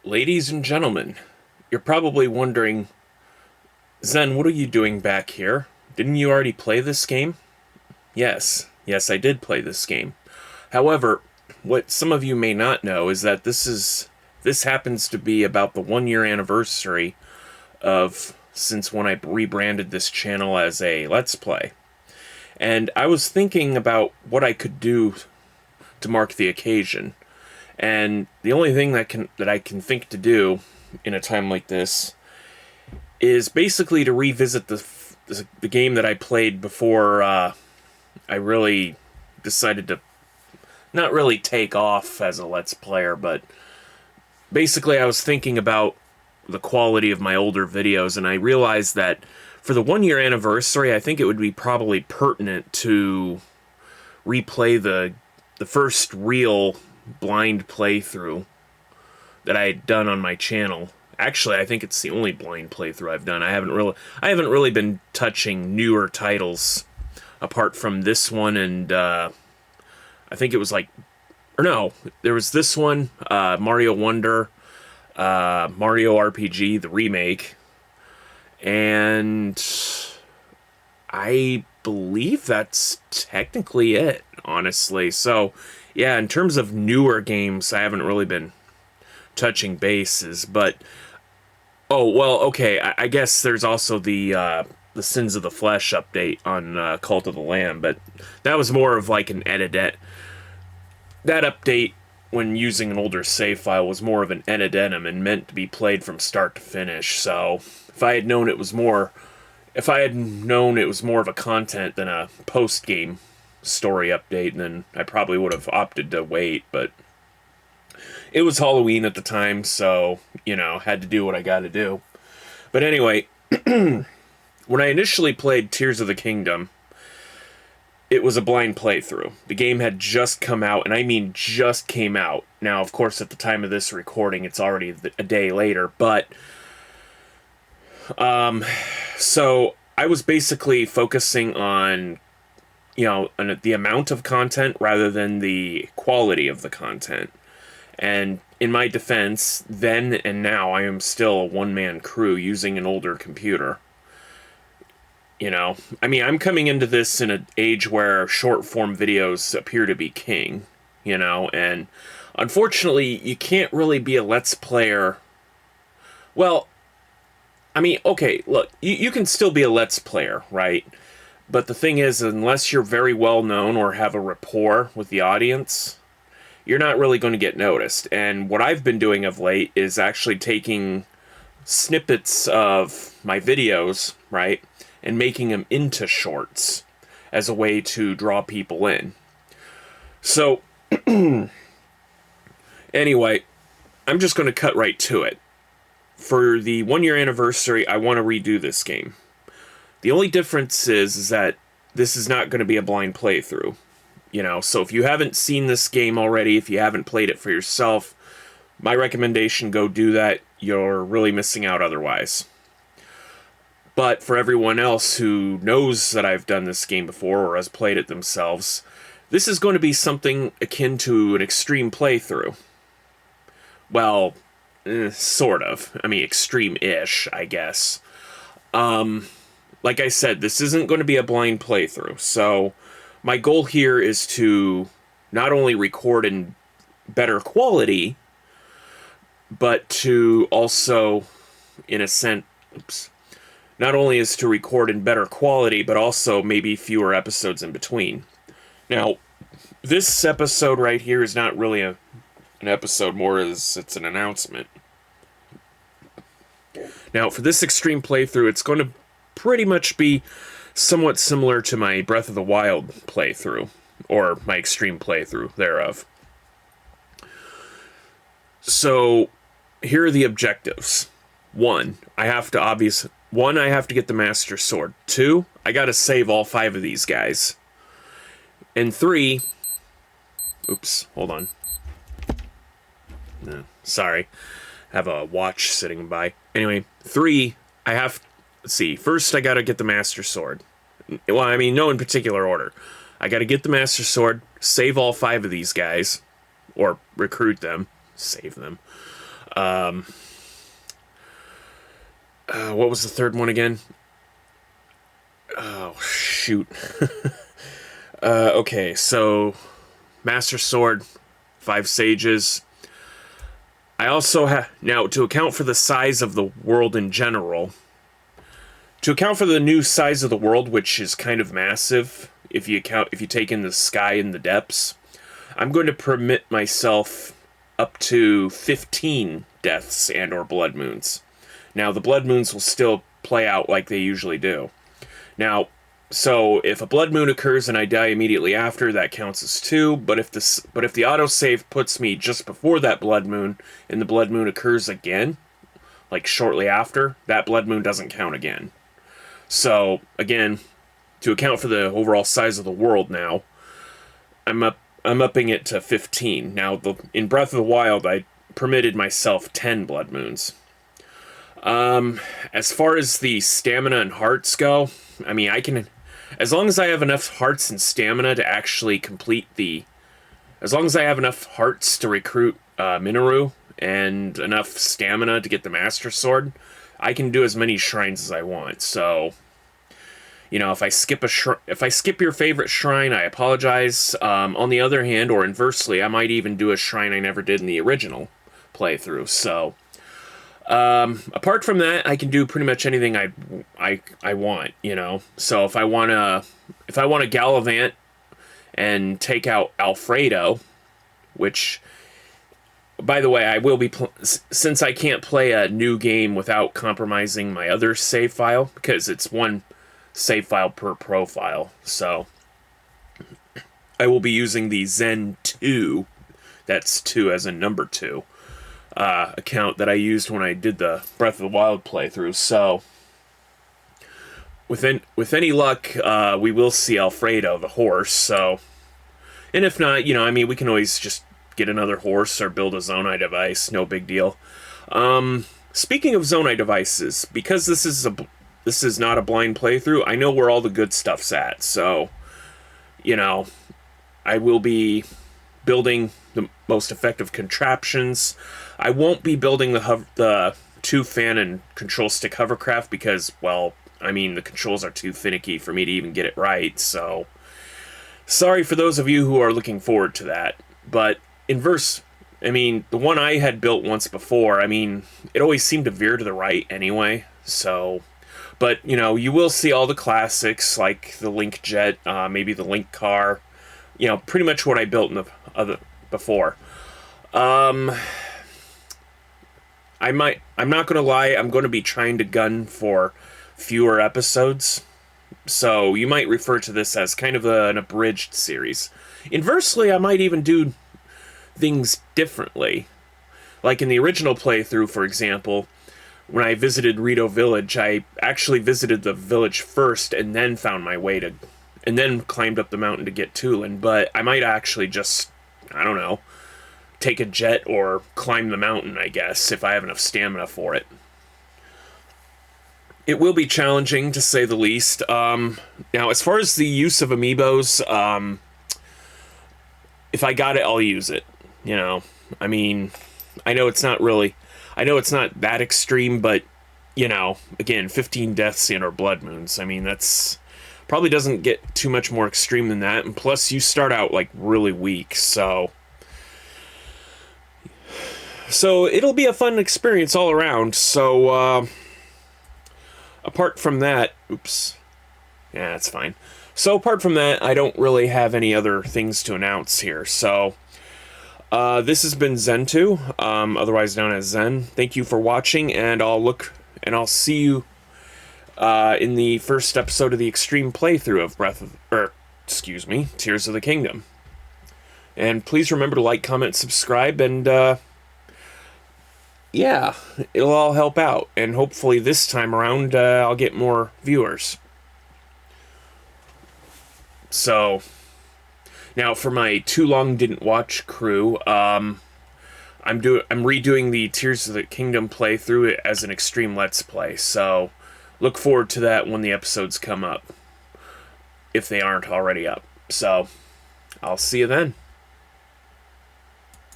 Ladies and gentlemen, you're probably wondering, Zen, what are you doing back here? Didn't you already play this game? Yes, I did play this game. However, what some of you may not know is that this happens to be about the 1 year anniversary of since when I rebranded this channel as a Let's Play. And I was thinking about what I could do to mark the occasion. And the only thing that I can think to do in a time like this is basically to revisit the game that I played before I really decided to not really take off as a Let's Player, but basically I was thinking about the quality of my older videos, and I realized that for the 1 year anniversary, I think it would be probably pertinent to replay the first real blind playthrough that I had done on my channel. Actually, I think it's the only blind playthrough I've done. I haven't really been touching newer titles apart from this one, and I think it was like, or no, there was this one, Mario Wonder, Mario RPG, the remake, and I believe that's technically it, honestly. So, yeah, in terms of newer games, I haven't really been touching bases, but oh, well, okay, I guess there's also the Sins of the Flesh update on Cult of the Lamb, but that was more of like an edit. That update, when using an older save file, was more of an edidenum and meant to be played from start to finish. So if I had known it was more of a content than a post-game story update, then I probably would have opted to wait, but it was Halloween at the time, so, had to do what I gotta do. But anyway, when I initially played Tears of the Kingdom, it was a blind playthrough. The game had just come out, and I mean just came out. Now, of course, at the time of this recording, it's already a day later, but so I was basically focusing on, on the amount of content rather than the quality of the content. And in my defense, then and now, I am still a one-man crew using an older computer. I'm coming into this in an age where short-form videos appear to be king, and unfortunately, you can't really be a Let's Player. Well, okay, look, you can still be a Let's Player, right? But the thing is, unless you're very well known or have a rapport with the audience, you're not really going to get noticed. And what I've been doing of late is actually taking snippets of my videos, right, and making them into shorts as a way to draw people in. So, anyway, I'm just going to cut right to it. For the 1 year anniversary, I want to redo this game. The only difference is that this is not going to be a blind playthrough. So if you haven't seen this game already, if you haven't played it for yourself, my recommendation, go do that. You're really missing out otherwise. But for everyone else who knows that I've done this game before or has played it themselves, this is going to be something akin to an extreme playthrough. Well, sort of. Extreme-ish, I guess. Like I said, this isn't going to be a blind playthrough, so my goal here is to not only record in better quality, but to also, in a sense, not only is to record in better quality, but also maybe fewer episodes in between. Now, this episode right here is not really an episode, more as it's an announcement. Now, for this extreme playthrough, it's going to pretty much be somewhat similar to my Breath of the Wild playthrough, or my extreme playthrough thereof. So, here are the objectives. One, I have to get the Master Sword. 2, I gotta save all 5 of these guys. And 3, oops, hold on. No, sorry. I have a watch sitting by. Anyway, 3, let's see, first I gotta get the Master Sword. Well, no in particular order. I gotta get the Master Sword, save all 5 of these guys, or recruit them, save them. What was the third one again? Oh, shoot. Okay, so Master Sword, 5 Sages. I also have... Now, to account for the size of the world in general, to account for the new size of the world, which is kind of massive, if you take in the sky and the depths, I'm going to permit myself up to 15 deaths and or blood moons. Now, the blood moons will still play out like they usually do. Now, so if a blood moon occurs and I die immediately after, that counts as 2. But if the autosave puts me just before that blood moon, and the blood moon occurs again, like shortly after, that blood moon doesn't count again. So again, to account for the overall size of the world now, I'm upping it to 15. Now, in Breath of the Wild, I permitted myself 10 blood moons. As far as the stamina and hearts go, I mean, I can, as long as I have enough hearts and stamina to actually complete as long as I have enough hearts to recruit Minoru and enough stamina to get the Master Sword, I can do as many shrines as I want. So, you know, if I skip your favorite shrine, I apologize. On the other hand, or inversely, I might even do a shrine I never did in the original playthrough. So, apart from that, I can do pretty much anything I want, you know. So if I wanna gallivant and take out Alfredo, which, by the way, I will be since I can't play a new game without compromising my other save file, because it's one save file per profile. So I will be using the Zen-Tube, that's 2 as in number 2. Account that I used when I did the Breath of the Wild playthrough. So, with any luck, we will see Alfredo, the horse. So, and if not, you know, I mean, we can always just get another horse or build a Zonai device. No big deal. Speaking of Zonai devices, because this is not a blind playthrough, I know where all the good stuff's at. So, you know, I will be building the most effective contraptions. I won't be building the 2-fan and control stick hovercraft because, well, I mean, the controls are too finicky for me to even get it right, so sorry for those of you who are looking forward to that. But I mean, the one I had built once before, I mean, it always seemed to veer to the right anyway, so... But, you know, you will see all the classics, like the Link Jet, maybe the Link Car, you know, pretty much what I built in the other before. I'm not gonna lie, I'm gonna be trying to gun for fewer episodes, so you might refer to this as kind of an abridged series. Inversely, I might even do things differently. Like in the original playthrough, for example, when I visited Rito Village, I actually visited the village first and then found my way and then climbed up the mountain to get Tulin, but I might actually just, I don't know, take a jet or climb the mountain, I guess, if I have enough stamina for it. It will be challenging, to say the least. Now, as far as the use of amiibos, if I got it, I'll use it. You know, I mean, I know it's not that extreme, but, you know, again, 15 deaths and or blood moons. I mean, that's probably doesn't get too much more extreme than that. And plus, you start out, like, really weak, so it'll be a fun experience all around. So, apart from that, oops. Yeah, that's fine. So, apart from that, I don't really have any other things to announce here. So, this has been Zen-Tube, otherwise known as Zen. Thank you for watching, and I'll see you in the first episode of the Extreme playthrough of Tears of the Kingdom. And please remember to like, comment, subscribe, and yeah, it'll all help out. And hopefully this time around, I'll get more viewers. So, now for my Too Long Didn't Watch crew, I'm redoing the Tears of the Kingdom playthrough as an Extreme Let's Play. So, look forward to that when the episodes come up, if they aren't already up. So, I'll see you then.